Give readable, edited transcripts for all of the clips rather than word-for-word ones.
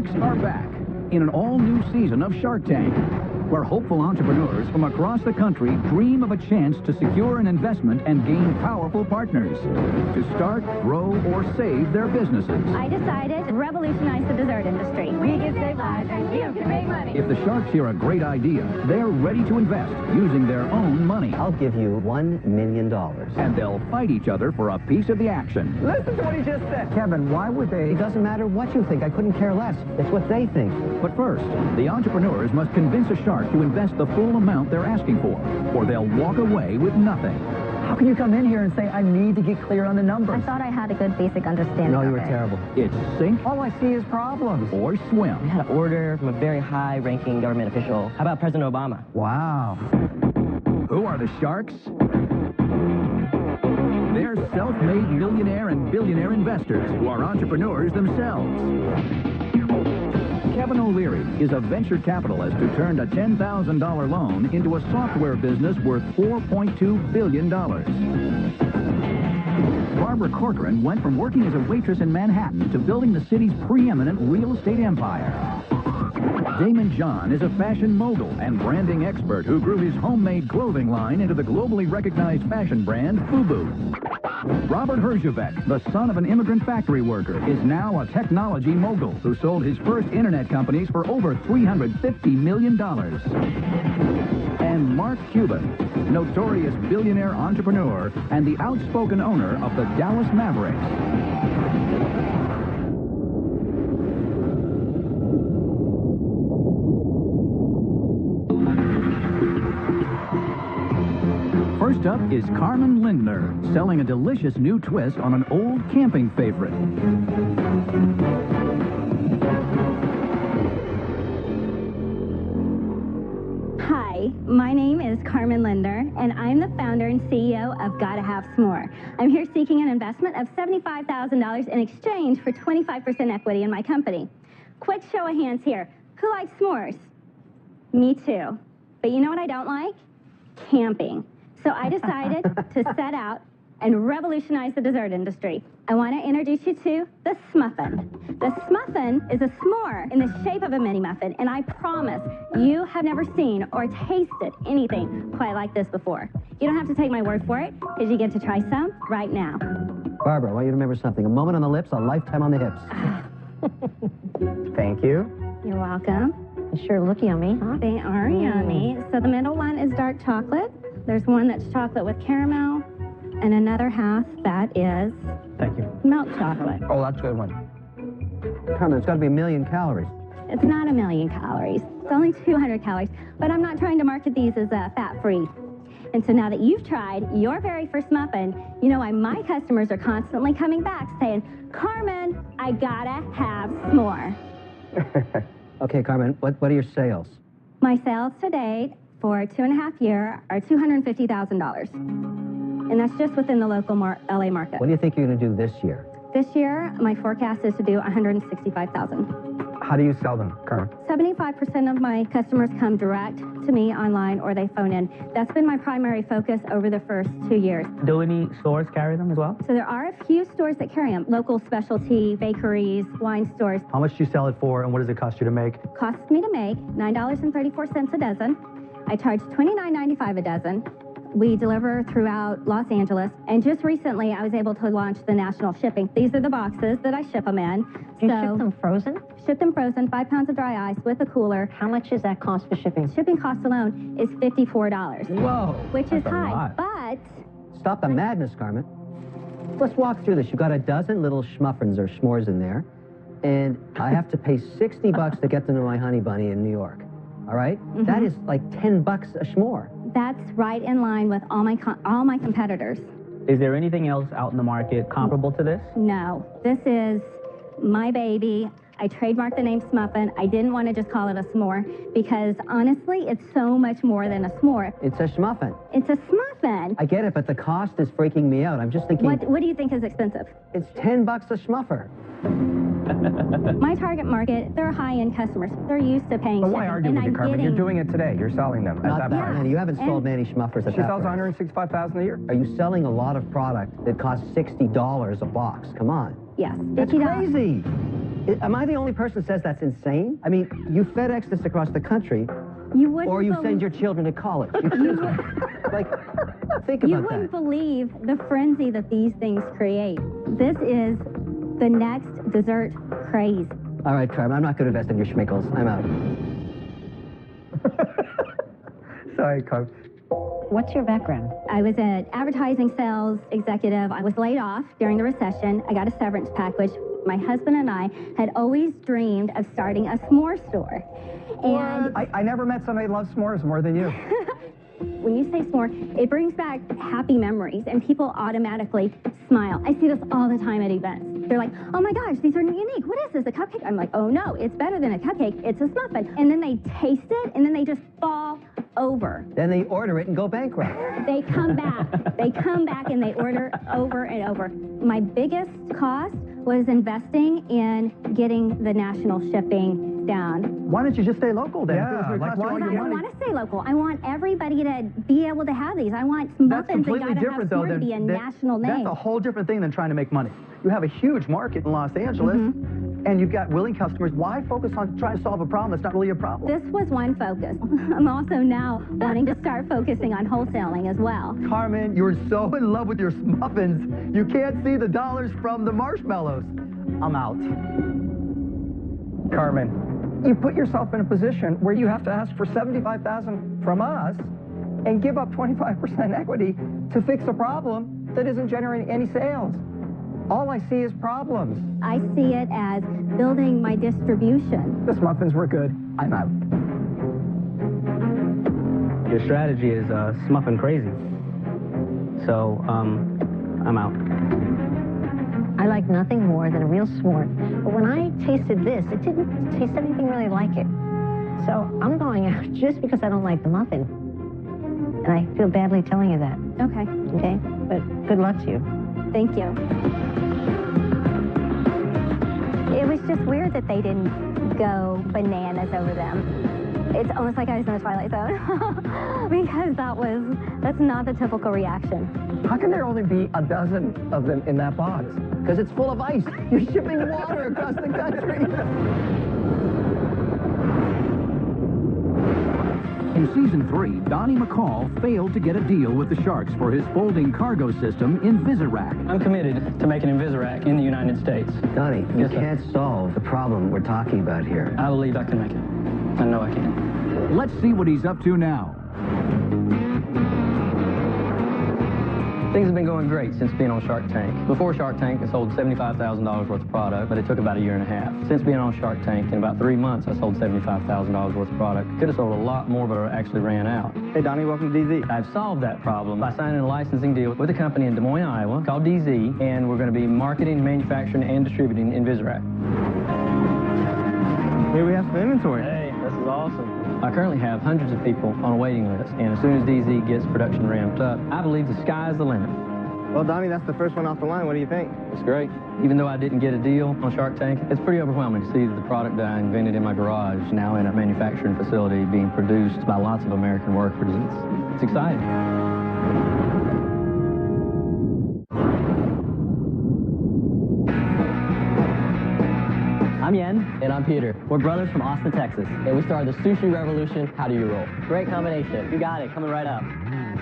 Sharks are back in an all-new season of Shark Tank, where hopeful entrepreneurs from across the country dream of a chance to secure an investment and gain powerful partners to start, grow, or save their businesses. I decided to revolutionize the dessert industry. We can save lives and you can make money. If the Sharks hear a great idea, they're ready to invest using their own money. I'll give you $1 million. And they'll fight each other for a piece of the action. Listen to what he just said. Kevin, why would they? It doesn't matter what you think. I couldn't care less. It's what they think. But first, the entrepreneurs must convince a shark to invest the full amount they're asking for, or they'll walk away with nothing. How can you come in here and say, I need to get clear on the numbers? I thought I had a good basic understanding. No, you of were it. terrible. It's sink All I see is problems. or We swim. had an order from a very high-ranking government official. How about President Obama? Wow. Who are the Sharks? They're self-made millionaire and billionaire investors who are entrepreneurs themselves. Kevin O'Leary is a venture capitalist who turned a $10,000 loan into a software business worth $4.2 billion. Barbara Corcoran went from working as a waitress in Manhattan to building the city's preeminent real estate empire. Damon John is a fashion mogul and branding expert who grew his homemade clothing line into the globally recognized fashion brand FUBU. Robert Herjavec, the son of an immigrant factory worker, is now a technology mogul who sold his first internet companies for over $350 million. And Mark Cuban, notorious billionaire entrepreneur and the outspoken owner of the Dallas Mavericks. First up is Carmen Lindner, selling a delicious new twist on an old camping favorite. Hi, my name is Carmen Linder, and I'm the founder and CEO of Gotta Have S'more. I'm here seeking an investment of $75,000 in exchange for 25% equity in my company. Quick show of hands here. Who likes s'mores? Me too. But you know what I don't like? Camping. So I decided to set out and revolutionize the dessert industry. I want to introduce you to the Smuffin. The Smuffin is a s'more in the shape of a mini muffin, and I promise you have never seen or tasted anything quite like this before. You don't have to take my word for it, because you get to try some right now. Barbara, I want you to remember something. A moment on the lips, a lifetime on the hips. Thank you. You're welcome. They sure look yummy, huh? They are yummy. So the middle one is dark chocolate. There's one that's chocolate with caramel, and another half that is Thank you. milk chocolate. Oh, that's a good one. Carmen, it's got to be 1,000,000 calories. It's not 1,000,000 calories. It's only 200 calories. But I'm not trying to market these as fat-free. And so now that you've tried your very first muffin, you know why my customers are constantly coming back saying, Carmen, I gotta have s'more. Okay, Carmen, what are your sales? My sales to date for 2.5 years are $250,000. And that's just within the local LA market. What do you think you're going to do this year? This year, my forecast is to do $165,000. How do you sell them, Carmen? 75% of my customers come direct to me online or they phone in. That's been my primary focus over the first 2 years. Do any stores carry them as well? So there are a few stores that carry them, local specialty, bakeries, wine stores. How much do you sell it for, and what does it cost you to make? Costs me to make $9.34 a dozen. I charge $29.95 a dozen. We deliver throughout Los Angeles, and just recently I was able to launch the national shipping. These are the boxes that I ship them in. You ship them frozen? Ship them frozen, 5 pounds of dry ice with a cooler. How much is that cost for shipping? Shipping cost alone is $54. Whoa. Which is that's a high, lot. but Stop the madness, Carmen. Let's walk through this. You've got a dozen little schmuffins or s'mores in there, and I have to pay $60 to get them to my honey bunny in New York. All right? That is like $10 a s'more. that's right in line with all my competitors. Is there anything else out in the market comparable to this? No, this is my baby. I trademarked the name Smuffin. I didn't want to just call it a s'more because honestly, it's so much more than a s'more. It's a schmuffin. It's a Smuffin. I get it, but the cost is freaking me out. I'm just thinking... What do you think is expensive? It's $10 a schmuffer. My target market, they're high-end customers. They're used to paying But why shipping, argue and with you, I'm Carmen? You're doing it today. You're selling them. Not At that that price. many. You haven't sold many schmuffers at She that sells price. $165,000 a year. Are you selling a lot of product that costs $60 a box? Come on. Yes, That's $50. crazy. Am I the only person that says that's insane? I mean, you FedEx this across the country, You wouldn't or you believe- send your children to college. You choose one. Like, think You about wouldn't that. believe the frenzy that these things create. This is the next dessert craze. All right, Carmen, I'm not going to invest in your schmickles. I'm out. Sorry, Carmen. What's your background? I was an advertising sales executive. I was laid off during the recession. I got a severance package. My husband and I had always dreamed of starting a s'more store. And I never met somebody who loves s'mores more than you. when you say s'more, it brings back happy memories, and people automatically smile. I see this all the time at events. They're like, oh my gosh, these are unique. What is this, a cupcake? I'm like, oh no, it's better than a cupcake. It's a muffin. And then they taste it, and then they just fall over. Then they order it and go bankrupt. They come back. They come back and they order over and over. My biggest cost was investing in getting the national shipping down. Why don't you just stay local then? Yeah, like, why all Because your I don't money. want to stay local. I want everybody to be able to have these. I want That's muffins and completely Gotta different, Have though. S'more to be a national name. That's a whole different thing than trying to make money. You have a huge market in Los Angeles, and you've got willing customers. Why focus on trying to solve a problem that's not really a problem? This was one focus. I'm also now wanting to start focusing on wholesaling as well. Carmen, you're so in love with your muffins, you can't see the dollars from the marshmallows. I'm out. Carmen, you put yourself in a position where you have to ask for $75,000 from us and give up 25% equity to fix a problem that isn't generating any sales. All I see is problems. I see it as building my distribution. This muffins were good. I'm out. Your strategy is smuffin crazy. So, I'm out. I like nothing more than a real s'more. But when I tasted this, it didn't taste anything really like it. So I'm going out just because I don't like the muffin. And I feel badly telling you that, Okay, okay? But good luck to you. thank you. It was just weird that they didn't go bananas over them. It's almost like I was in the Twilight Zone because that's not the typical reaction. How can there only be a dozen of them in that box? Because it's full of ice. You're shipping water across the country. In Season 3, Donnie McCall failed to get a deal with the Sharks for his folding cargo system, Invisirac. I'm committed to making Invisirac in the United States. Donnie, you Yes, sir. can't solve the problem we're talking about here. I believe I can make it. I know I can. Let's see what he's up to now. Things have been going great since being on Shark Tank. Before Shark Tank, I sold $75,000 worth of product, but it took about a year and a half. Since being on Shark Tank, in about 3 months, I sold $75,000 worth of product. Could have sold a lot more, but I actually ran out. Hey, Donnie, welcome to DZ. I've solved that problem by signing a licensing deal with a company in Des Moines, Iowa, called DZ, and we're going to be marketing, manufacturing, and distributing Invisirac. Here we have some inventory. Hey, this is awesome. I currently have hundreds of people on a waiting list, and as soon as DZ gets production ramped up, I believe the sky's the limit. Well, Donnie, that's the first one off the line. What do you think? It's great. Even though I didn't get a deal on Shark Tank, it's pretty overwhelming to see the product that I invented in my garage now in a manufacturing facility being produced by lots of American workers. It's exciting. I'm Yen. And I'm Peter. We're brothers from Austin, Texas. And we started the sushi revolution. How do you roll? Great combination. You got it. Coming right up.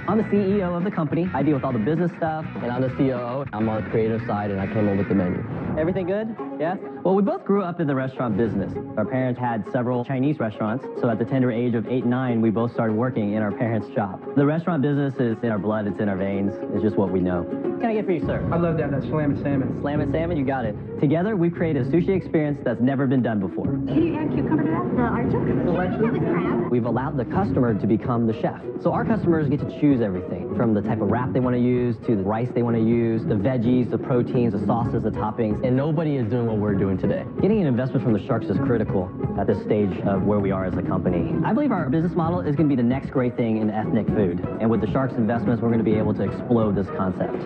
I'm the CEO of the company. I deal with all the business stuff. And I'm the COO. I'm on the creative side, and I came up with the menu. Everything good? Yes? Well, we both grew up in the restaurant business. Our parents had several Chinese restaurants, so at the tender age of 8 and 9, we both started working in our parents' shop. The restaurant business is in our blood, it's in our veins. It's just what we know. What can I get for you, sir? I'd love to have that slammed salmon. Slam and salmon, you got it. Together, we've created a sushi experience that's never been done before. Can you add cucumber to that? The artichoke? We've allowed the customer to become the chef. So our customers get to choose everything, from the type of wrap they want to use, to the rice they want to use, the veggies, the proteins, the sauces, the toppings, and nobody is doing what we're doing today. Getting an investment from the Sharks is critical at this stage of where we are as a company. I believe our business model is going to be the next great thing in ethnic food. And with the Sharks investments, we're going to be able to explode this concept.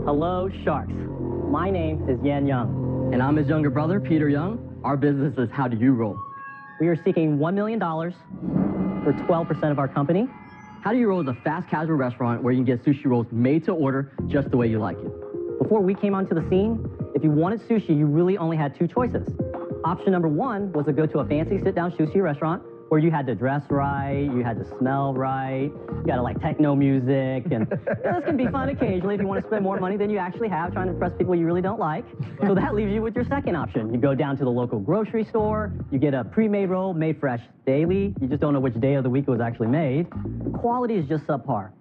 Hello, Sharks. My name is Yan Young. And I'm his younger brother, Peter Young. Our business is How Do You Roll? We are seeking $1 million for 12% of our company. How Do You Roll is a fast casual restaurant where you can get sushi rolls made to order just the way you like it. Before we came onto the scene, if you wanted sushi, you really only had two choices. Option number one was to go to a fancy sit-down sushi restaurant where you had to dress right, you had to smell right, you got to like techno music, and this can be fun occasionally if you want to spend more money than you actually have trying to impress people you really don't like. So that leaves you with your second option. You go down to the local grocery store, you get a pre-made roll made fresh daily, you just don't know which day of the week it was actually made. The quality is just subpar.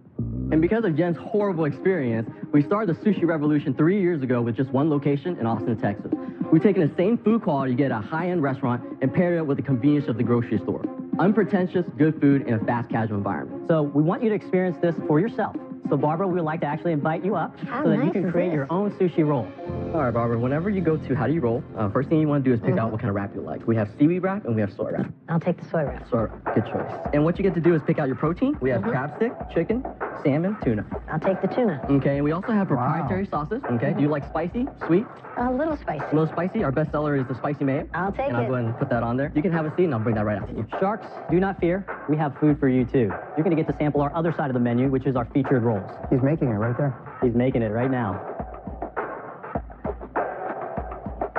And because of Jen's horrible experience, we started the sushi revolution 3 years ago with just one location in Austin, Texas. We've taken the same food quality you get at a high-end restaurant and paired it with the convenience of the grocery store. Unpretentious, good food in a fast casual environment. So we want you to experience this for yourself. So Barbara, we would like to actually invite you up so that you can create your own sushi roll. All right, Barbara, whenever you go to How Do You Roll, first thing you want to do is pick out what kind of wrap you like. We have seaweed wrap and we have soy wrap. I'll take the soy wrap. So, good choice. And what you get to do is pick out your protein. We have crab stick, chicken, salmon, tuna. I'll take the tuna. Okay, and we also have proprietary sauces. Okay, do you like spicy, sweet? A little spicy. A little spicy. Our best seller is the spicy mayo. I'll take and I'll it. go ahead and put that on there. You can have a seat and I'll bring that right out to you. Sharks, do not fear. We have food for you too. You're going to get to sample our other side of the menu, which is our featured rolls. He's making it right there. He's making it right now.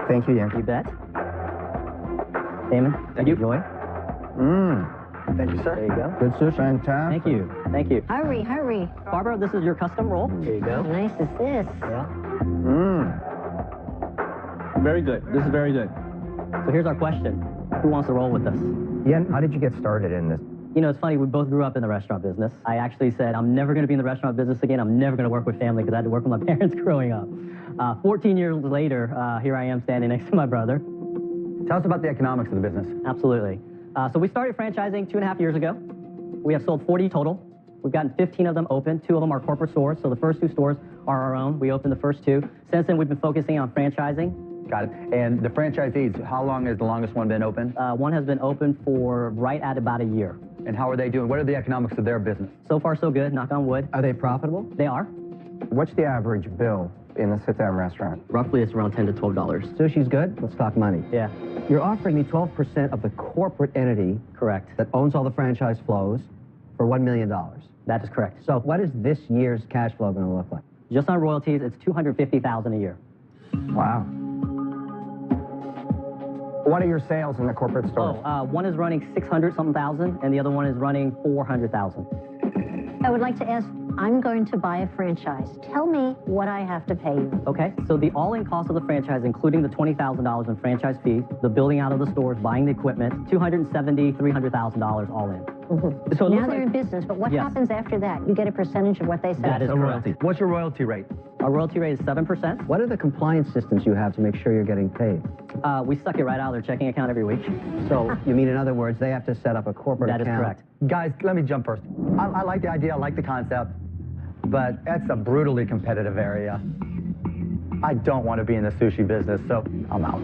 Thank you, Ian. You bet. Damon, thank you. Enjoy. Thank you, sir. There you go. Good sushi. Fantastic. Thank you. Thank you. Hurry, hurry. Barbara, this is your custom roll. Here you How go. nice is this? Yeah. Very good. This is very good. So here's our question. Who wants to roll with us? Ian, how did you get started in this? You know, it's funny, we both grew up in the restaurant business. I actually said, I'm never going to be in the restaurant business again. I'm never going to work with family because I had to work with my parents growing up. 14 years later, here I am standing next to my brother. Tell us about the economics of the business. Absolutely. So we started franchising 2.5 years ago. We have sold 40 total. We've gotten 15 of them open. 2 of them are corporate stores. So the first 2 stores are our own. We opened the first 2. Since then, we've been focusing on franchising. Got it. And the franchisees, how long has the longest one been open? One has been open for right at about a year. And how are they doing? What are the economics of their business? So far, so good, knock on wood. Are they profitable? They are. What's the average bill in a sit-down restaurant? Roughly, it's around $10 to $12. Sushi's good? Let's talk money. Yeah, You're offering me 12% of the corporate entity correct. that owns all the franchise flows for $1 million. That is correct. So what is this year's cash flow going to look like? Just on royalties, it's $250,000 a year. Wow. What are your sales in the corporate store? One is running 600-something thousand, and the other one is running 400,000. I would like to ask, I'm going to buy a franchise. Tell me what I have to pay you. Okay, so the all-in cost of the franchise, including the $20,000 in franchise fee, the building out of the stores, buying the equipment, $270,000, $300,000 all in. So now they're in business, but what happens after that? You get a percentage of what they sell. That is correct. What's your royalty rate? Our royalty rate is 7%. What are the compliance systems you have to make sure you're getting paid? We suck it right out of their checking account every week. So you mean, in other words, they have to set up a corporate That is account? correct. Guys, let me jump first. I like the idea, I like the concept, but that's a brutally competitive area. I don't want to be in the sushi business, so I'm out.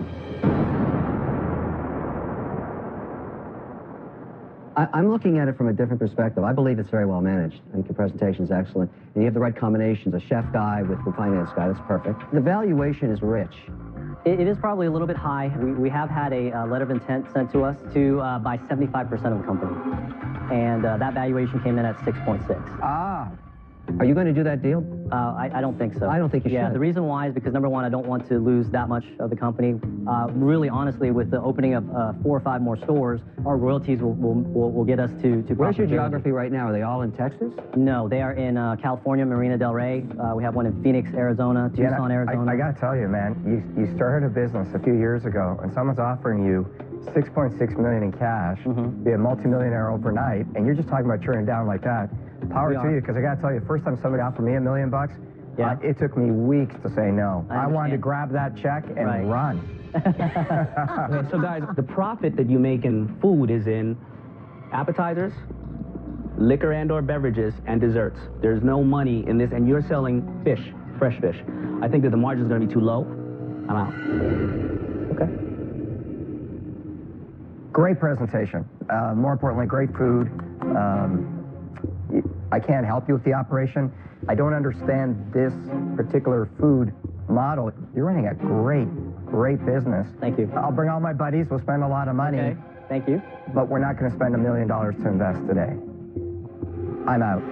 I'm looking at it from a different perspective. I believe it's very well managed. I think your presentation is excellent. And you have the right combinations, a chef guy with the finance guy. That's perfect. The valuation is rich. It is probably a little bit high. We have had a letter of intent sent to us to buy 75% of the company. And that valuation came in at 6.6. Ah. Are you going to do that deal? I don't think so. I don't think you Yeah, should. the reason why is because, number one, I don't want to lose that much of the company. Really, honestly, with the opening of 4 or 5 more stores, our royalties will get us to Where's your profitability. geography right now? Are they all in Texas? No, they are in California, Marina Del Rey. We have one in Phoenix, Arizona, Tucson, Arizona. I got to tell you, man, you started a business a few years ago, and someone's offering you $6.6 million in cash, be a multimillionaire overnight, and you're just talking about turning it down like that. Power to you, because I got to tell you, first time somebody offered me $1 million, it took me weeks to say no. I wanted to grab that check and run. Okay, so guys, the profit that you make in food is in appetizers, liquor and or beverages, and desserts. There's no money in this, and you're selling fish, fresh fish. I think that the margin's going to be too low. I'm out. Okay. Great presentation. More importantly, great food. I can't help you with the operation. I don't understand this particular food model. You're running a great great business. Thank you. I'll bring all my buddies. We'll spend a lot of money. Okay, thank you. But we're not going to spend $1 million to invest today. I'm out.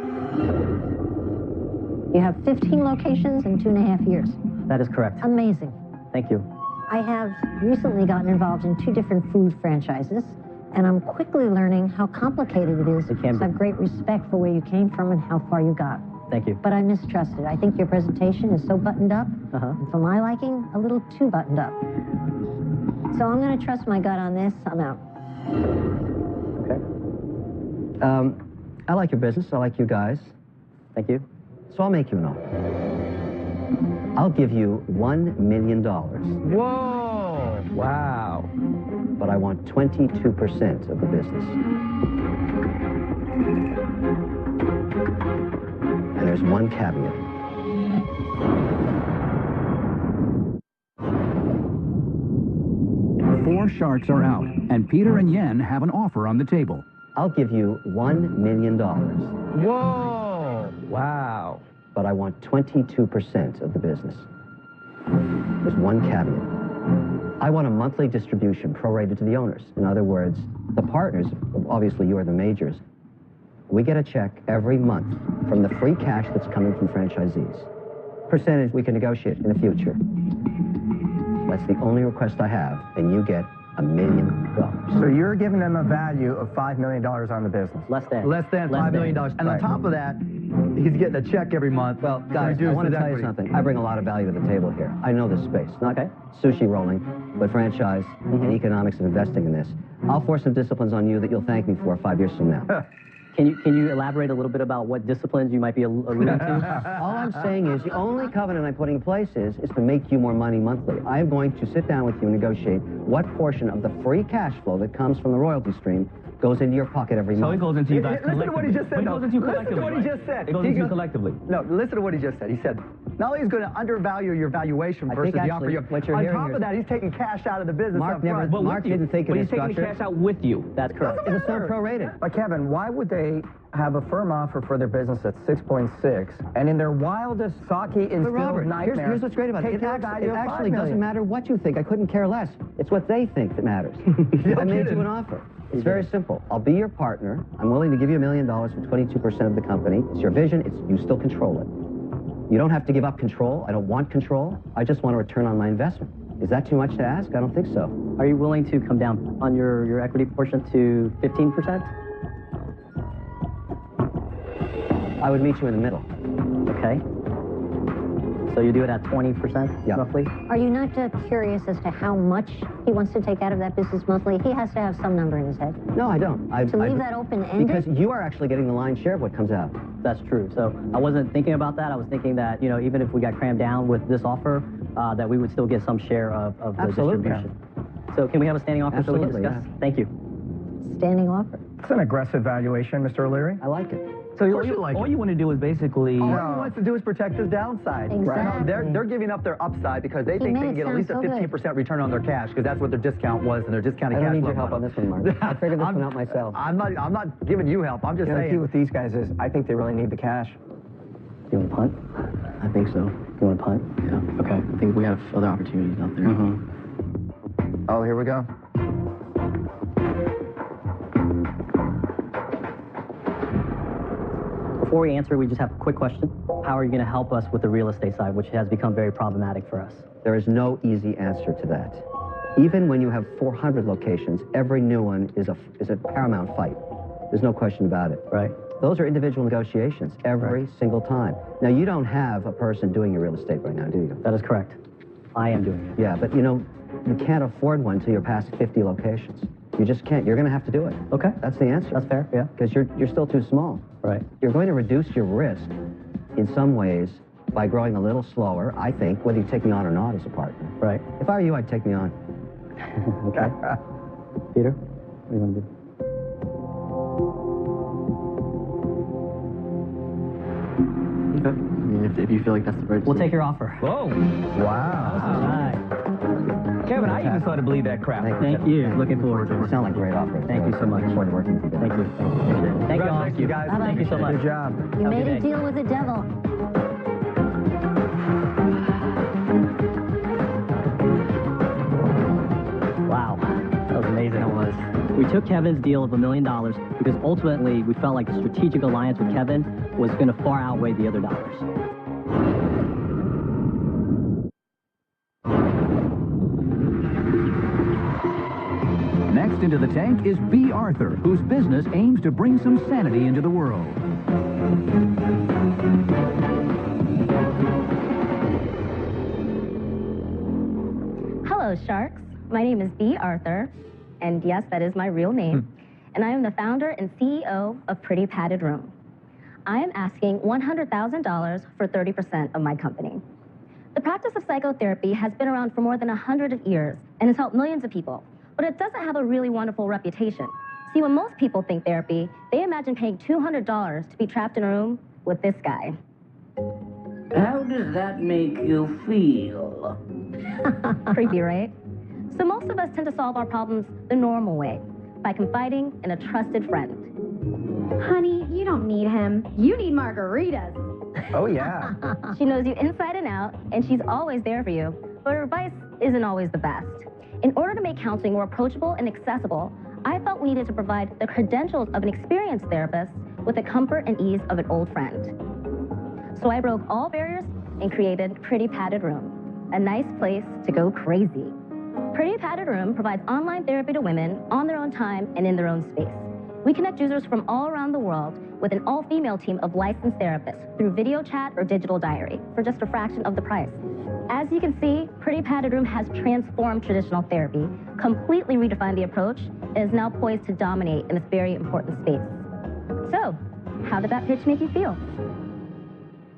You have 15 locations in 2.5 years. That is correct. Amazing. Thank you. I have recently gotten involved in 2 different food franchises, and I'm quickly learning how complicated it is. It can be. I have great respect for where you came from and how far you got. Thank you. But I mistrusted. I think your presentation is so buttoned up, and for my liking, a little too buttoned up. So I'm going to trust my gut on this. I'm out. Okay. I like your business. I like you guys. Thank you. So I'll make you an offer. I'll give you $1 million. Whoa! Wow. But I want 22% of the business. And there's one caveat. Four sharks are out, and Peter and Yen have an offer on the table. I'll give you $1 million. Whoa! Wow. But I want 22% of the business. There's one caveat. I want a monthly distribution prorated to the owners. In other words, the partners, obviously you are the majors, we get a check every month from the free cash that's coming from franchisees. Percentage we can negotiate in the future. That's the only request I have, and you get $1 million. So you're giving them a value of $5 million on the business. Less than. Less than $5 million. And on top of that, he's getting a check every month. Well, guys, I want to tell you something. I bring a lot of value to the table here. I know this space. Not sushi rolling, but franchise and economics of investing in this. I'll force some disciplines on you that you'll thank me for 5 years from now. Can you elaborate a little bit about what disciplines you might be alluding to? All I'm saying is the only covenant I'm putting in place is to make you more money monthly. I am going to sit down with you and negotiate what portion of the free cash flow that comes from the royalty stream goes into your pocket every month. So it goes into you guys Listen to what he just said. It goes into you collectively. Listen to what he just said. It goes into you collectively. No, listen to what he just said. He said, not only is going to undervalue your valuation versus the offer you. On top of that, he's taking cash out of the business up front. Mark didn't think of But this he's taking structure. cash out with you. That's correct. It was so prorated. But Kevin, why would they have a firm offer for their business at 6.6, and in their wildest sake-instilled Robert, nightmare, here's what's great about it. It actually $5 doesn't matter what you think. I couldn't care less. It's what they think that matters. I made you an offer. It's very simple. I'll be your partner. I'm willing to give you $1 million for 22% of the company. It's your vision. You still control it. You don't have to give up control. I don't want control. I just want a return on my investment. Is that too much to ask? I don't think so. Are you willing to come down on your equity portion to 15%? I would meet you in the middle. Okay. So you do it at 20%, roughly? Are you not curious as to how much he wants to take out of that business monthly? He has to have some number in his head. No, I don't. To leave that open-ended? Because you are actually getting the lion's share of what comes out. That's true. So I wasn't thinking about that. I was thinking that, even if we got crammed down with this offer, that we would still get some share of the distribution. So can we have a standing offer so we can discuss? Thank you. Standing offer. It's an aggressive valuation, Mr. O'Leary. I like it. So all you want to do is basically... All he wants to do is protect his downside. Exactly. They're giving up their upside because they think they can get at least a 15% return on their cash because that's what their discount was and their discounted cash flow. I don't need your help on this one, Mark. I figured this one out myself. I'm not giving you help. I'm just saying. The key with these guys is I think they really need the cash. You want to punt? I think so. You want to punt? Yeah. Okay. I think we have other opportunities out there. Oh, here we go. Before we answer, we just have a quick question. How are you going to help us with the real estate side, which has become very problematic for us? There is no easy answer to that. Even when you have 400 locations, every new one is a paramount fight. There's no question about it. Right. Those are individual negotiations every single time. Now, you don't have a person doing your real estate right now, do you? That is correct. I am doing it. Yeah, but you can't afford one until you're past 50 locations. You just can't. You're going to have to do it. Okay. That's the answer. That's fair, yeah. Because you're still too small. Right. You're going to reduce your risk in some ways by growing a little slower, I think, whether you take me on or not as a partner. Right. If I were you, I'd take me on. Okay. Peter, what do you want to do? Okay. I mean, if you feel like that's the right We'll take your offer. Whoa. Wow. All right. Kevin, I even started to believe that crap. Thank you. Looking forward to You it. sound like great offers. Thank you so much. Looking forward to working with you. Thank you. Thank you all. Thank you, guys. Thank you so much. Good job. You Have a made good a day. deal with the devil. We took Kevin's deal of $1 million because ultimately we felt like the strategic alliance with Kevin was going to far outweigh the other dollars. Next into the tank is B. Arthur, whose business aims to bring some sanity into the world. Hello, sharks. My name is B. Arthur, and yes, that is my real name. And I am the founder and CEO of Pretty Padded Room. I am asking $100,000 for 30% of my company. The practice of psychotherapy has been around for more than 100 years and has helped millions of people, but it doesn't have a really wonderful reputation. See, when most people think therapy, they imagine paying $200 to be trapped in a room with this guy. How does that make you feel? Creepy, right? So most of us tend to solve our problems the normal way, by confiding in a trusted friend. Honey, you don't need him. You need margaritas. Oh, yeah. She knows you inside and out, and she's always there for you, but her advice isn't always the best. In order to make counseling more approachable and accessible, I felt we needed to provide the credentials of an experienced therapist with the comfort and ease of an old friend. So I broke all barriers and created Pretty Padded Room, a nice place to go crazy. Pretty Padded Room provides online therapy to women on their own time and in their own space. We connect users from all around the world with an all-female team of licensed therapists through video chat or digital diary for just a fraction of the price. As you can see, Pretty Padded Room has transformed traditional therapy, completely redefined the approach, and is now poised to dominate in this very important space. So, how did that pitch make you feel?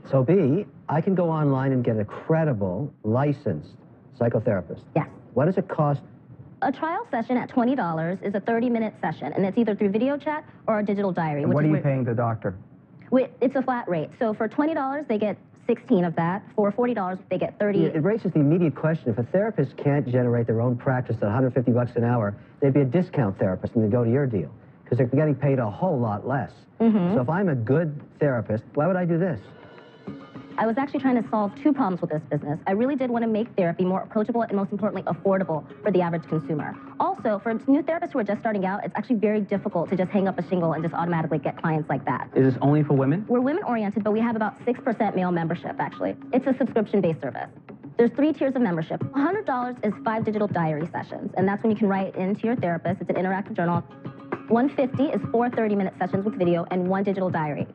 So B, I can go online and get a credible, licensed psychotherapist. Yes. What does it cost? A trial session at $20 is a 30-minute session, and it's either through video chat or a digital diary. And what are you paying the doctor? It's a flat rate. So for $20, they get 16 of that. For $40, they get 30. It raises the immediate question. If a therapist can't generate their own practice at $150 an hour, they'd be a discount therapist and they'd go to your deal because they're getting paid a whole lot less. So if I'm a good therapist, why would I do this? I was actually trying to solve two problems with this business. I really did want to make therapy more approachable and, most importantly, affordable for the average consumer. Also, for new therapists who are just starting out, it's actually very difficult to just hang up a shingle and just automatically get clients like that. Is this only for women? We're women-oriented, but we have about 6% male membership, actually. It's a subscription-based service. There's 3 tiers of membership. $100 is 5 digital diary sessions, and that's when you can write into your therapist. It's an interactive journal. $150 is 4 30-minute sessions with video and 1 digital diary.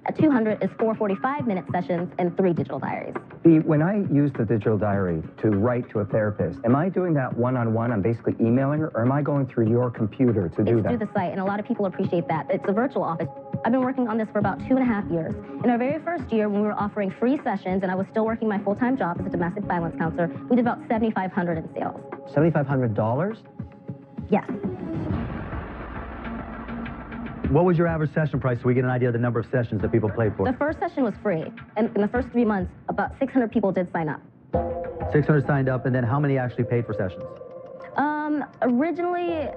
At $200 is 4 45-minute sessions and 3 digital diaries. When I use the digital diary to write to a therapist, am I doing that one-on-one? I'm basically emailing her, or am I going through your computer to do that? It's through the site, and a lot of people appreciate that. It's a virtual office. I've been working on this for about 2.5 years. In our very first year, when we were offering free sessions, and I was still working my full-time job as a domestic violence counselor, we did about $7,500 in sales. $7,500? Yes. What was your average session price so we get an idea of the number of sessions that people played for? The first session was free, and in the first 3 months, about 600 people did sign up. 600 signed up, and then how many actually paid for sessions? Originally,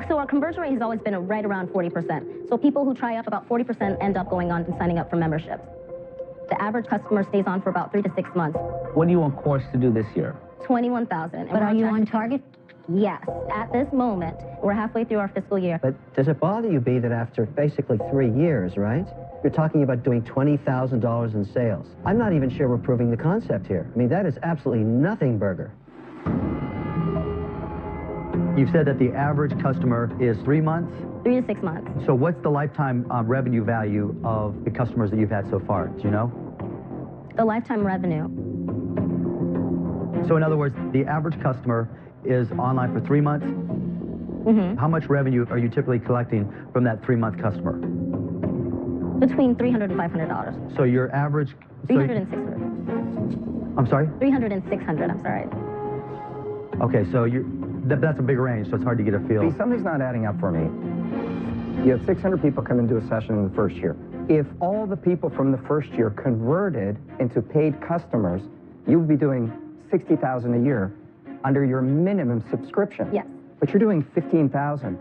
so our conversion rate has always been right around 40%. So people who try up, about 40% end up going on and signing up for memberships. The average customer stays on for about 3 to 6 months. What do you want course to do this year? $21,000. But are you on target? Yes. At this moment, we're halfway through our fiscal year. But does it bother you, B, that after basically 3 years, right, you're talking about doing $20,000 in sales? I'm not even sure we're proving the concept here. I mean, that is absolutely nothing burger. You've said that the average customer is 3 months? 3 to 6 months. So what's the lifetime revenue value of the customers that you've had so far? Do you know? The lifetime revenue. So in other words, the average customer is online for 3 months. How much revenue are you typically collecting from that 3-month customer? Between $300 and $500. So your average... $300 and $600. I'm sorry? $300 and $600, I'm sorry. Okay, so that's a big range, so it's hard to get a feel. See, something's not adding up for me. You have 600 people come into a session in the first year. If all the people from the first year converted into paid customers, you would be doing $60,000 a year under your minimum subscription. Yes. But you're doing $15,000.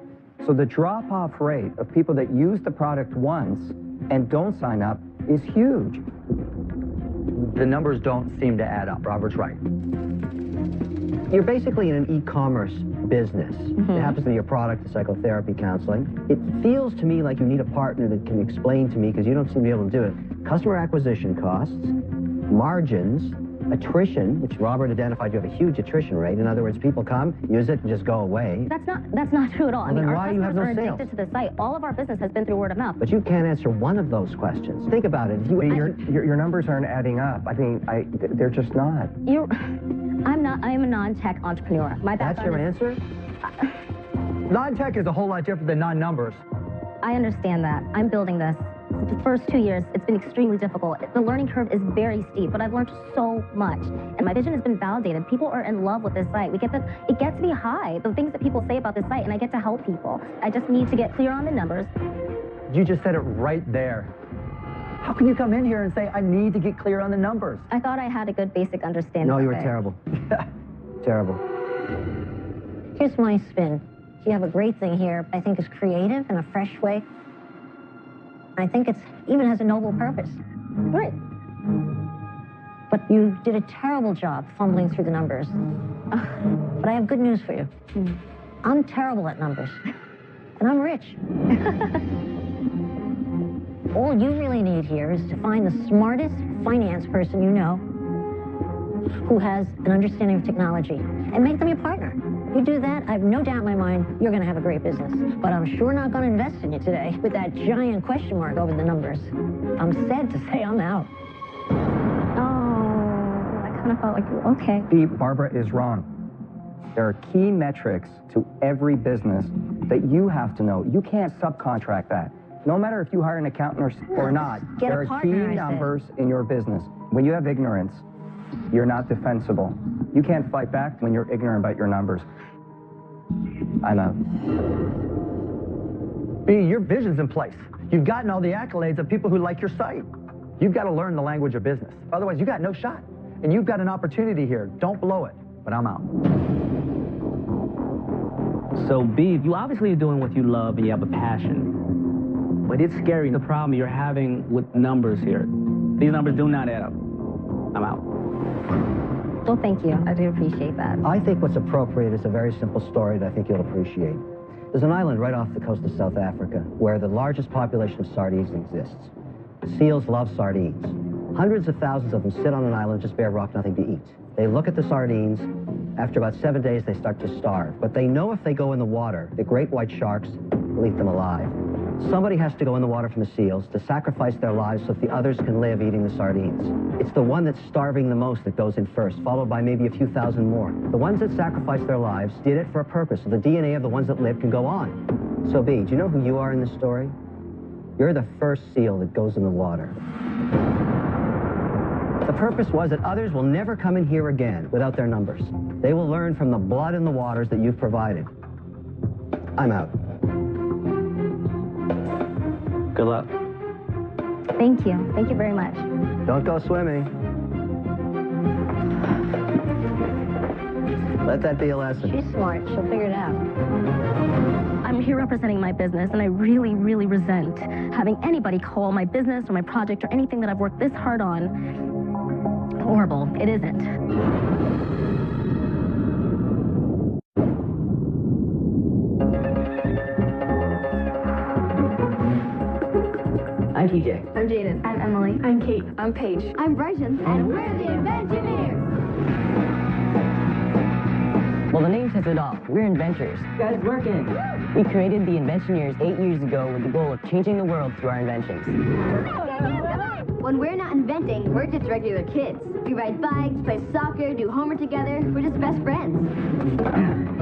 So the drop-off rate of people that use the product once and don't sign up is huge. The numbers don't seem to add up. Robert's right. You're basically in an e-commerce business. It happens to be your product, the psychotherapy counseling. It feels to me like you need a partner that can explain to me, because you don't seem to be able to do it, customer acquisition costs, margins, attrition, which Robert identified you have a huge attrition rate. In other words, people come, use it, and just go away. That's not true at all. Well, I mean, then our why you have customers no are sales? addicted to the site. All of our business has been through word of mouth. But you can't answer one of those questions. Think about it. If you, Your numbers aren't adding up. I mean, they're just not. I am a non-tech entrepreneur. My That's your answer? Non-tech is a whole lot different than non-numbers. I understand that. I'm building this. The first 2 years, it's been extremely difficult. The learning curve is very steep, but I've learned so much. And my vision has been validated. People are in love with this site. It gets me high, the things that people say about this site, and I get to help people. I just need to get clear on the numbers. You just said it right there. How can you come in here and say, I need to get clear on the numbers? I thought I had a good basic understanding. No, you were of it. terrible. Terrible. Here's my spin. You have a great thing here, I think is creative in a fresh way. I think it even has a noble purpose. Right. But you did a terrible job fumbling through the numbers. But I have good news for you. I'm terrible at numbers. And I'm rich. All you really need here is to find the smartest finance person you know who has an understanding of technology and make them your partner. You do that, I have no doubt in my mind you're going to have a great business. But I'm sure not going to invest in you today with that giant question mark over the numbers. I'm sad to say I'm out. Oh, I kind of felt like, okay. Barbara is wrong. There are key metrics to every business that you have to know. You can't subcontract that. No matter if you hire an accountant or not, there are key numbers in your business. When you have ignorance, you're not defensible. You can't fight back when you're ignorant about your numbers. I'm out. B, your vision's in place. You've gotten all the accolades of people who like your site. You've got to learn the language of business. Otherwise, you got no shot. And you've got an opportunity here. Don't blow it. But I'm out. So, B, you obviously are doing what you love and you have a passion. But it's scary, the problem you're having with numbers here. These numbers do not add up. I'm out. Well, thank you. I do appreciate that. I think what's appropriate is a very simple story that I think you'll appreciate. There's an island right off the coast of South Africa where the largest population of sardines exists. Seals love sardines. Hundreds of thousands of them sit on an island, just bare rock, nothing to eat. They look at the sardines. After about 7 days, they start to starve. But they know if they go in the water, the great white sharks will eat them alive. Somebody has to go in the water from the seals to sacrifice their lives so that the others can live eating the sardines. It's the one that's starving the most that goes in first, followed by maybe a few thousand more. The ones that sacrificed their lives did it for a purpose, so the DNA of the ones that live can go on. So, B, do you know who you are in this story? You're the first seal that goes in the water. The purpose was that others will never come in here again without their numbers. They will learn from the blood in the waters that you've provided. I'm out. Good luck. Thank you. Thank you very much. Don't go swimming. Let that be a lesson. She's smart. She'll figure it out. I'm here representing my business, and I really, really resent having anybody call my business or my project or anything that I've worked this hard on horrible. It isn't. I'm TJ. I'm Jaden. I'm Emily. I'm Kate. I'm Paige. I'm Bryson. And we're the Inventioneers. Well, the name says it all. We're inventors. Guys, working. We created the Inventioneers 8 years ago with the goal of changing the world through our inventions. When we're not inventing, we're just regular kids. We ride bikes, play soccer, do homework together. We're just best friends.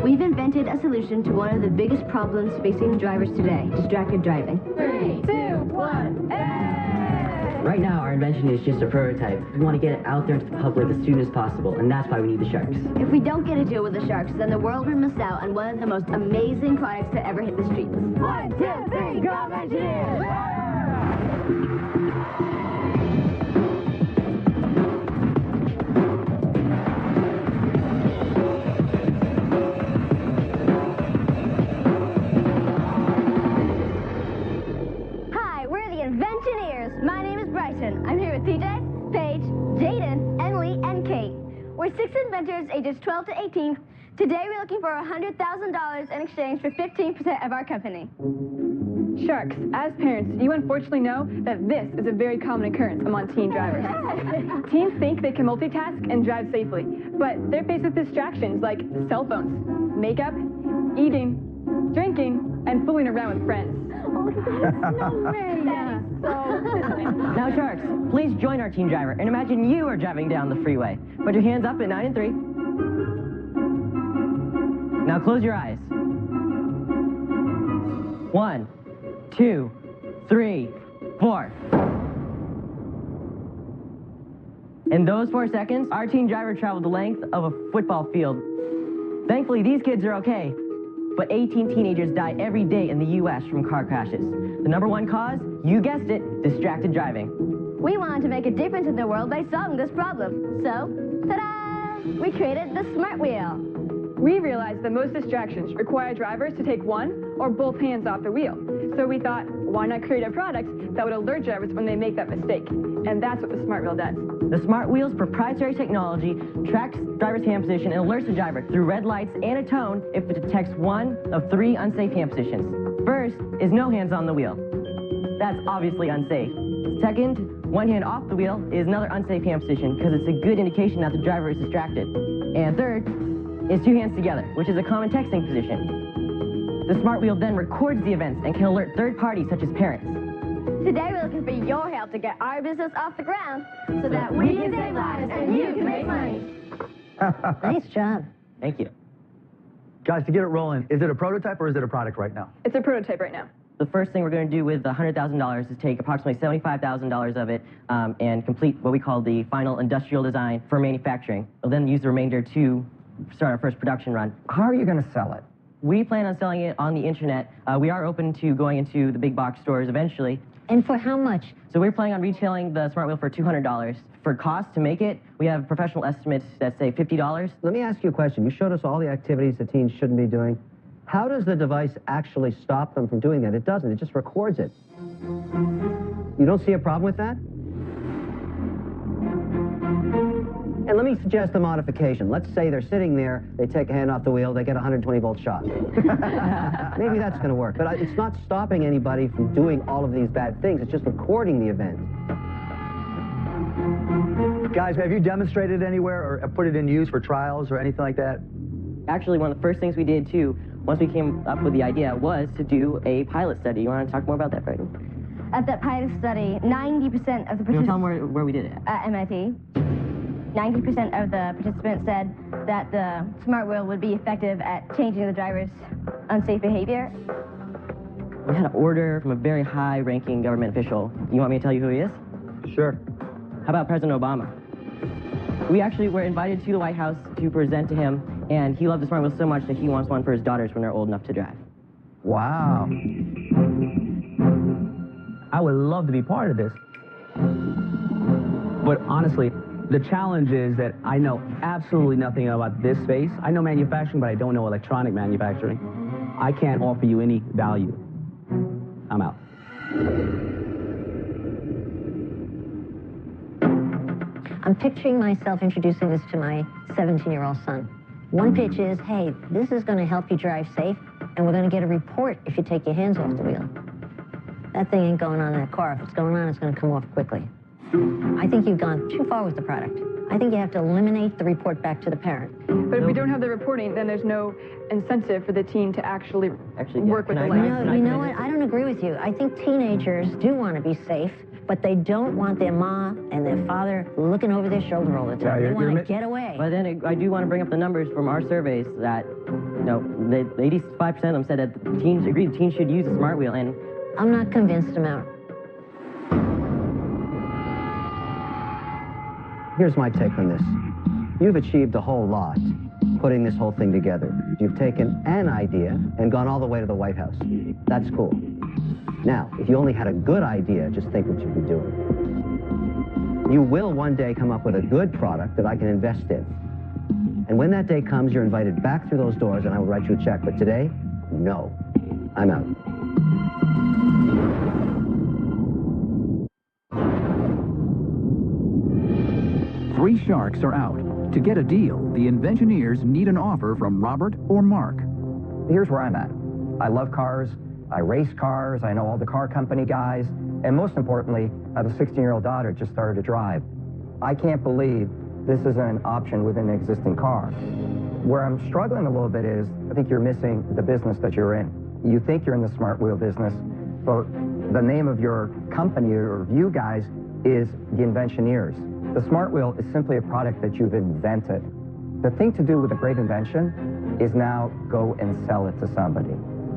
We've invented a solution to one of the biggest problems facing drivers today, distracted driving. 3, 2, 1, Right now, our invention is just a prototype. We want to get it out there into the public as soon as possible, and that's why we need the sharks. If we don't get a deal with the sharks, then the world will miss out on one of the most amazing products to ever hit the streets. 1, 2, 3, go Engineers! My name is Bryson. I'm here with TJ, Paige, Jaden, Emily, and Kate. We're 6 inventors ages 12 to 18 Today we're looking for $100,000 in exchange for 15% of our company. Sharks, as parents, you unfortunately know that this is a very common occurrence among teen drivers. Teens think they can multitask and drive safely, but they're faced with distractions like cell phones, makeup, eating, drinking, and fooling around with friends. No way. Now, Sharks, please join our teen driver and imagine you are driving down the freeway. Put your hands up at 9 and 3. Now close your eyes. 1, 2, 3, 4. In those 4 seconds, our teen driver traveled the length of a football field. Thankfully, these kids are okay, but 18 teenagers die every day in the U.S. from car crashes. The #1 cause, you guessed it, distracted driving. We wanted to make a difference in the world by solving this problem. So, ta-da! We created the Smart Wheel. We realized that most distractions require drivers to take one or both hands off the wheel. So we thought, why not create a product that would alert drivers when they make that mistake? And that's what the Smart Wheel does. The Smart Wheel's proprietary technology tracks driver's hand position and alerts the driver through red lights and a tone if it detects one of 3 unsafe hand positions. First is no hands on the wheel. That's obviously unsafe. Second, one hand off the wheel is another unsafe hand position because it's a good indication that the driver is distracted. And third is 2 hands together, which is a common texting position. The Smart Wheel then records the events and can alert third parties such as parents. Today we're looking for your help to get our business off the ground so that we can save lives and you can make money. Nice job. Thank you. Guys, to get it rolling, is it a prototype or is it a product right now? It's a prototype right now. The first thing we're going to do with the $100,000 is take approximately $75,000 of it and complete what we call the final industrial design for manufacturing. We'll then use the remainder to start our first production run. How are you going to sell it? We plan on selling it on the internet. We are open to going into the big box stores eventually. And for how much? So we're planning on retailing the Smart Wheel for $200. For cost to make it, we have professional estimates that say $50. Let me ask you a question. You showed us all the activities that teens shouldn't be doing. How does the device actually stop them from doing that? It doesn't. It just records it. You don't see a problem with that? And let me suggest a modification. Let's say they're sitting there, they take a hand off the wheel, they get a 120-volt shot. Maybe that's going to work. But it's not stopping anybody from doing all of these bad things. It's just recording the event. Guys, have you demonstrated anywhere or put it in use for trials or anything like that? Actually, one of the first things we did, too, once we came up with the idea, was to do a pilot study. You want to talk more about that, Brady? At that pilot study, 90% of the participants... You want to tell them where we did it? At MIT. 90% of the participants said that the Smart Wheel would be effective at changing the driver's unsafe behavior. We had an order from a very high-ranking government official. You want me to tell you who he is? Sure. How about President Obama? We actually were invited to the White House to present to him, and he loved the Smart Wheel so much that he wants one for his daughters when they're old enough to drive. Wow. I would love to be part of this. But honestly, the challenge is that I know absolutely nothing about this space. I know manufacturing, but I don't know electronic manufacturing. I can't offer you any value. I'm out. I'm picturing myself introducing this to my 17-year-old son. One pitch is, hey, this is going to help you drive safe, and we're going to get a report if you take your hands off the wheel. That thing ain't going on in that car. If it's going on, it's going to come off quickly. I think you've gone too far with the product. I think you have to eliminate the report back to the parent. But if we don't have the reporting, then there's no incentive for the teen to actually work with the light. No, you know what? I don't agree with you. I think teenagers do want to be safe, but they don't want their mom and their father looking over their shoulder all the time. They want to get away. But then I do want to bring up the numbers from our surveys that, you know, 85% of them said that teens agreed teens should use a Smart Wheel, and I'm not convinced about it. Here's my take on this. You've achieved a whole lot putting this whole thing together. You've taken an idea and gone all the way to the White House. That's cool. Now, if you only had a good idea, just think what you'd be doing. You will one day come up with a good product that I can invest in. And when that day comes, you're invited back through those doors and I will write you a check. But today, no. I'm out. Three sharks are out. To get a deal, the Inventioneers need an offer from Robert or Mark. Here's where I'm at. I love cars. I race cars. I know all the car company guys. And most importantly, I have a 16-year-old daughter just started to drive. I can't believe this isn't an option within an existing car. Where I'm struggling a little bit is, I think you're missing the business that you're in. You think you're in the smart wheel business, but the name of your company or you guys is the Inventioneers. The smart wheel is simply a product that you've invented. The thing to do with a great invention is now go and sell it to somebody.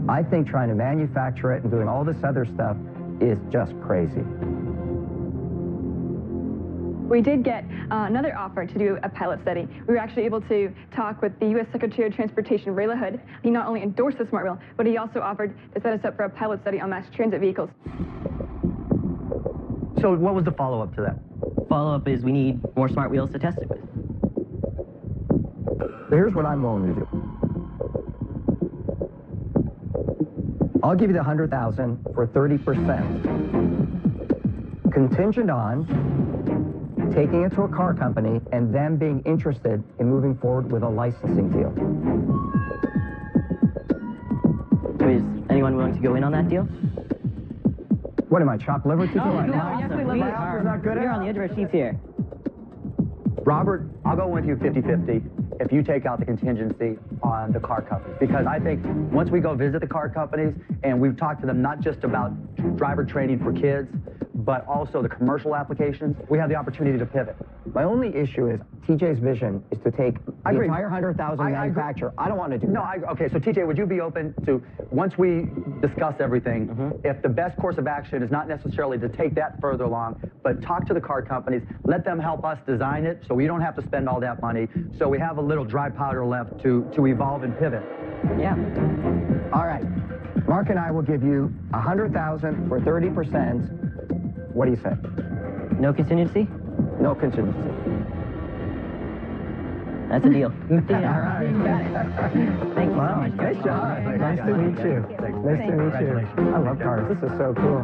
I think trying to manufacture it and doing all this other stuff is just crazy. We did get another offer to do a pilot study. We were actually able to talk with the U.S. Secretary of Transportation, Ray LaHood. He not only endorsed the smart wheel, but he also offered to set us up for a pilot study on mass transit vehicles. So what was the follow-up to that? Follow-up is we need more smart wheels to test it with. Here's what I'm willing to do. I'll give you the $100,000 for 30%, contingent on taking it to a car company and them being interested in moving forward with a licensing deal. Is anyone willing to go in on that deal? What am I, chopped liver? No, we are on the edge of our seats here. Robert, I'll go with you 50-50 if you take out the contingency on the car companies. Because I think once we go visit the car companies and we've talked to them not just about driver training for kids, but also the commercial applications, we have the opportunity to pivot. My only issue is TJ's vision is to take the entire 100,000 manufacturer. I don't want to do that. Okay, so TJ, would you be open to, once we discuss everything, if the best course of action is not necessarily to take that further along, but talk to the car companies, let them help us design it so we don't have to spend all that money, so we have a little dry powder left to evolve and pivot. Yeah. All right. Mark and I will give you $100,000 for 30%. What do you say? No contingency? No contingency. That's a deal. All right. Thank you so much. Nice job. Nice to meet you. Nice to meet you. I love cars. This is so cool.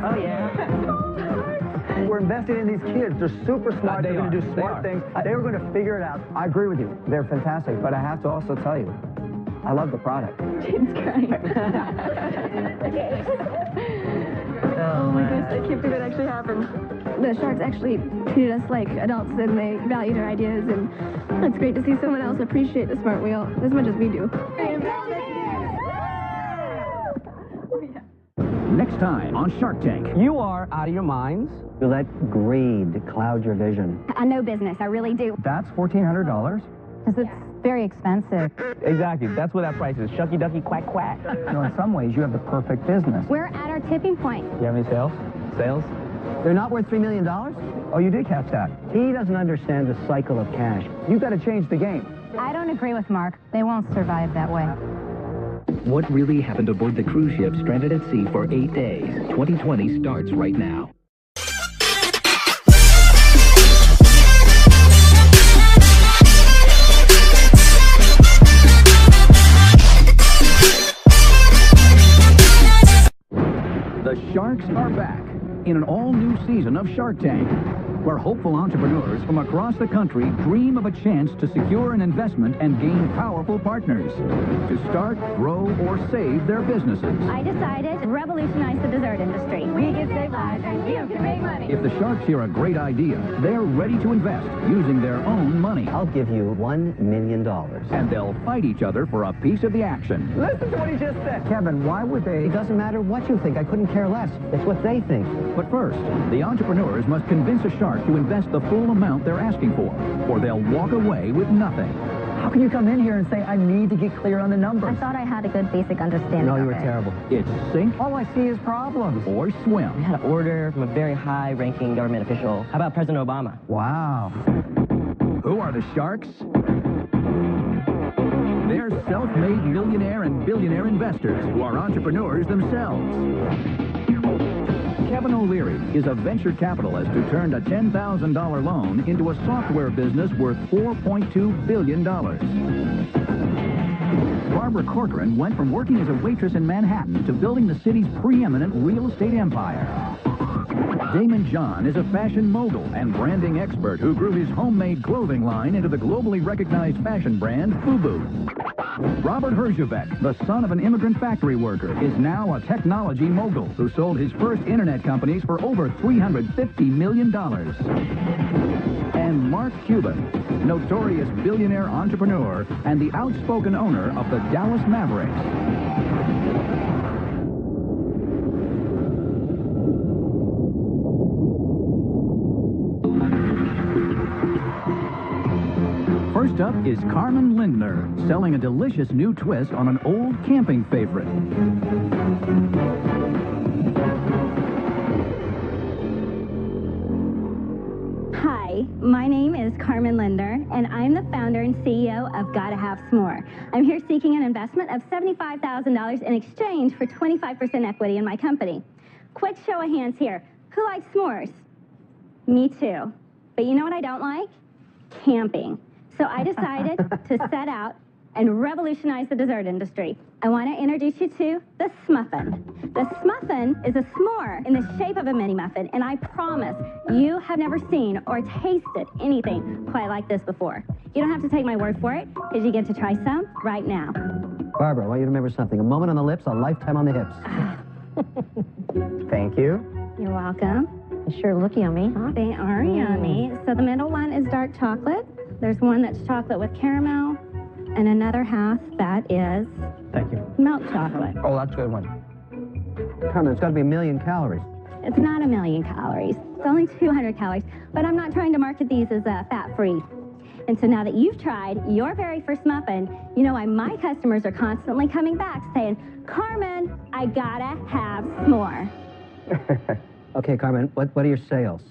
Oh, yeah. We're investing in these kids. They're super smart. They're going to do smart things. They're going to figure it out. I agree with you. They're fantastic. But I have to also tell you, I love the product. James crying. Oh my goodness, I can't believe that actually happened. The Sharks actually treated us like adults and they valued our ideas, and it's great to see someone else appreciate the smart wheel as much as we do. Next time on Shark Tank. You are out of your minds. You let greed cloud your vision. I know business, I really do. That's $1,400? Because it's very expensive. Exactly. That's what that price is. Shucky ducky quack quack. No, in some ways, you have the perfect business. We're at our tipping point. You have any sales? Sales? They're not worth $3 million? Oh, you did catch that. He doesn't understand the cycle of cash. You've got to change the game. I don't agree with Mark. They won't survive that way. What really happened aboard the cruise ship stranded at sea for 8 days? 2020 starts right now. The Sharks are back in an all-new season of Shark Tank, where hopeful entrepreneurs from across the country dream of a chance to secure an investment and gain powerful partners to start, grow, or save their businesses. I decided to revolutionize the dessert industry. We can save lives and you can make money. If the Sharks hear a great idea, they're ready to invest using their own money. I'll give you $1 million. And they'll fight each other for a piece of the action. Listen to what he just said. Kevin, why would they? It doesn't matter what you think. I couldn't care less. It's what they think. But first, the entrepreneurs must convince a shark to invest the full amount they're asking for, or they'll walk away with nothing. How can you come in here and say, I need to get clear on the numbers? I thought I had a good basic understanding. No, you were of it. terrible. It's sink All I see is problems. or swim. We had an order from a very high-ranking government official. How about President Obama? Wow. Who are the sharks? They're self-made millionaire and billionaire investors who are entrepreneurs themselves. Kevin O'Leary is a venture capitalist who turned a $10,000 loan into a software business worth $4.2 billion. Barbara Corcoran went from working as a waitress in Manhattan to building the city's preeminent real estate empire. Damon John is a fashion mogul and branding expert who grew his homemade clothing line into the globally recognized fashion brand FUBU. Robert Herjavec, the son of an immigrant factory worker, is now a technology mogul who sold his first internet companies for over $350 million. And Mark Cuban, notorious billionaire entrepreneur and the outspoken owner of the Dallas Mavericks. First up is Carmen Lindner, selling a delicious new twist on an old camping favorite. Hi, my name is Carmen Lindner, and I'm the founder and CEO of Gotta Have S'more. I'm here seeking an investment of $75,000 in exchange for 25% equity in my company. Quick show of hands here. Who likes s'mores? Me too. But you know what I don't like? Camping. So I decided to set out and revolutionize the dessert industry. I want to introduce you to the Smuffin. The Smuffin is a s'more in the shape of a mini muffin, and I promise you have never seen or tasted anything quite like this before. You don't have to take my word for it, because you get to try some right now. Barbara, I want you to remember something. A moment on the lips, a lifetime on the hips. Thank you. You're welcome. They sure look yummy, huh? They are yummy. So the middle one is dark chocolate. There's one that's chocolate with caramel, and another half that is Thank you. milk chocolate. Oh, that's a good one. Carmen, it's got to be 1,000,000 calories. It's not 1,000,000 calories. It's only 200 calories. But I'm not trying to market these as fat-free. And so now that you've tried your very first muffin, you know why my customers are constantly coming back saying, Carmen, I gotta have s'more. Okay, Carmen, what are your sales?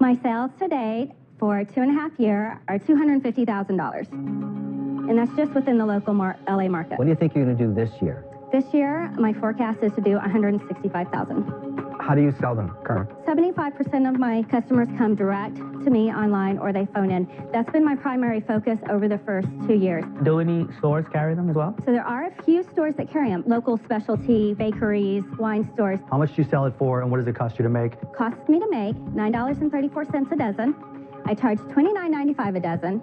My sales to date for 2.5 years are $250,000. And that's just within the local LA market. What do you think you're going to do this year? This year, my forecast is to do $165,000. How do you sell them, Carmen? 75% of my customers come direct to me online or they phone in. That's been my primary focus over the first 2 years. Do any stores carry them as well? So there are a few stores that carry them. Local specialty, bakeries, wine stores. How much do you sell it for, and what does it cost you to make? Costs me to make $9.34 a dozen. I charge $29.95 a dozen.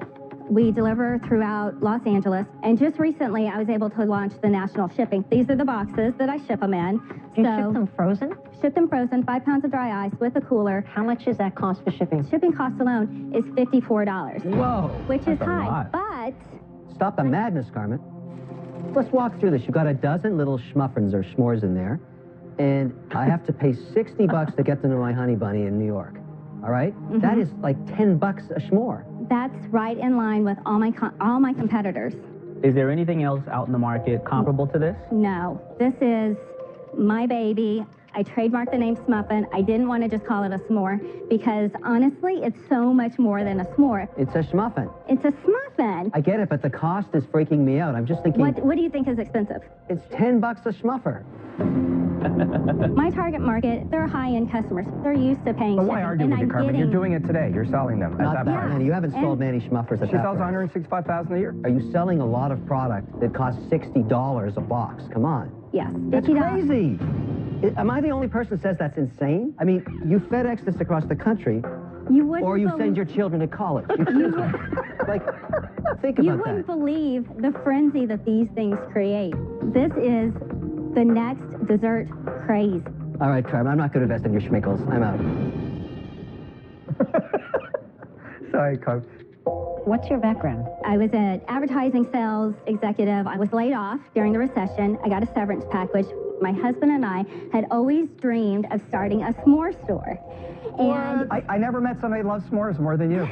We deliver throughout Los Angeles, and just recently I was able to launch the national shipping. These are the boxes that I ship them in. You ship them frozen? Ship them frozen, 5 pounds of dry ice with a cooler. How much is that cost for shipping? Shipping cost alone is $54. Whoa! Which is That's a high, lot. but... Stop the madness, Carmen. Let's walk through this. You've got a dozen little schmuffins or s'mores in there, and I have to pay $60 to get them to my honey bunny in New York. All right? Mm-hmm. That is like $10 a s'more. That's right in line with all my competitors. Is there anything else out in the market comparable to this? No, this is my baby. I trademarked the name Smuffin. I didn't want to just call it a s'more because honestly, it's so much more than a s'more. It's a schmuffin. It's a Smuffin. I get it, but the cost is freaking me out. I'm just thinking... What do you think is expensive? It's $10 a schmuffer. My target market, they're high-end customers. They're used to paying But why shipping, argue and with you, I'm Carmen? getting... You're doing it today. You're selling them at Not that that price. many. You haven't sold many schmuffers at She that sells price. $165,000 a year. Are you selling a lot of product that costs $60 a box? Come on. Yes, That's $50. crazy. Am I the only person that says that's insane? I mean, you FedEx this across the country, You wouldn't or you believe... send your children to college. Like, think You about wouldn't that. believe the frenzy that these things create. This is the next dessert craze. All right, Carmen, I'm not going to invest in your schmickles. I'm out. Sorry, Carmen. What's your background? I was an advertising sales executive. I was laid off during the recession. I got a severance package. My husband and I had always dreamed of starting a s'more store. And I never met somebody who loves s'mores more than you.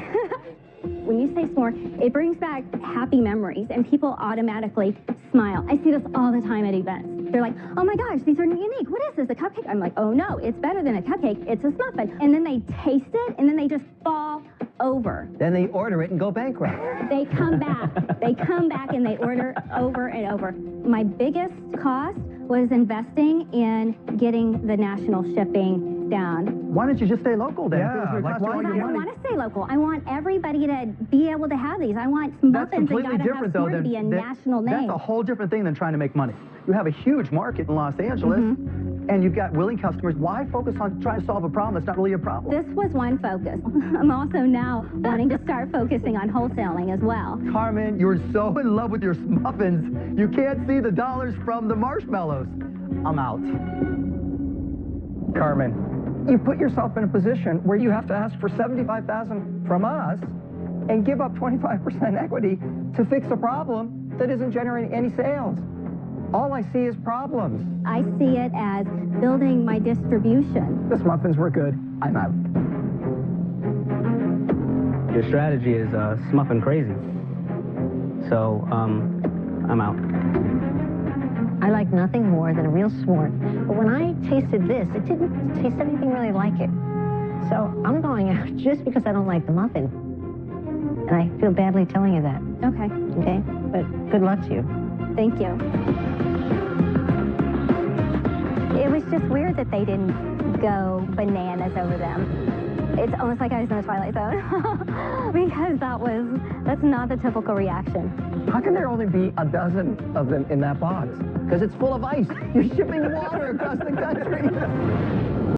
when you say s'more, it brings back happy memories, and people automatically smile. I see this all the time at events. They're like, oh my gosh, these are unique. What is this, a cupcake? I'm like, oh no, it's better than a cupcake. It's a muffin. And then they taste it, and then they just fall over. Then they order it and go bankrupt. They come back. They come back and they order over and over. My biggest cost was investing in getting the national shipping down. Why don't you just stay local then? Yeah, like why I don't want to stay local. I want everybody to be able to have these. I want That's muffins and completely Gotta different, Have though. S'more to be a national name. That's a whole different thing than trying to make money. You have a huge market in Los Angeles, and you've got willing customers. Why focus on trying to solve a problem that's not really a problem? This was one focus. I'm also now wanting to start focusing on wholesaling as well. Carmen, you're so in love with your muffins, you can't see the dollars from the marshmallows. I'm out. Carmen, you put yourself in a position where you have to ask for $75,000 from us and give up 25% equity to fix a problem that isn't generating any sales. All I see is problems. I see it as building my distribution. This muffins were good. I'm out. Your strategy is smuffin crazy. So, I'm out. I like nothing more than a real s'more. But when I tasted this, it didn't taste anything really like it. So I'm going out just because I don't like the muffin. And I feel badly telling you that. Okay. Okay? But good luck to you. Thank you. It was just weird that they didn't go bananas over them. It's almost like I was in the Twilight Zone. Because that's not the typical reaction. How can there only be a dozen of them in that box? Because it's full of ice. You're shipping water across the country.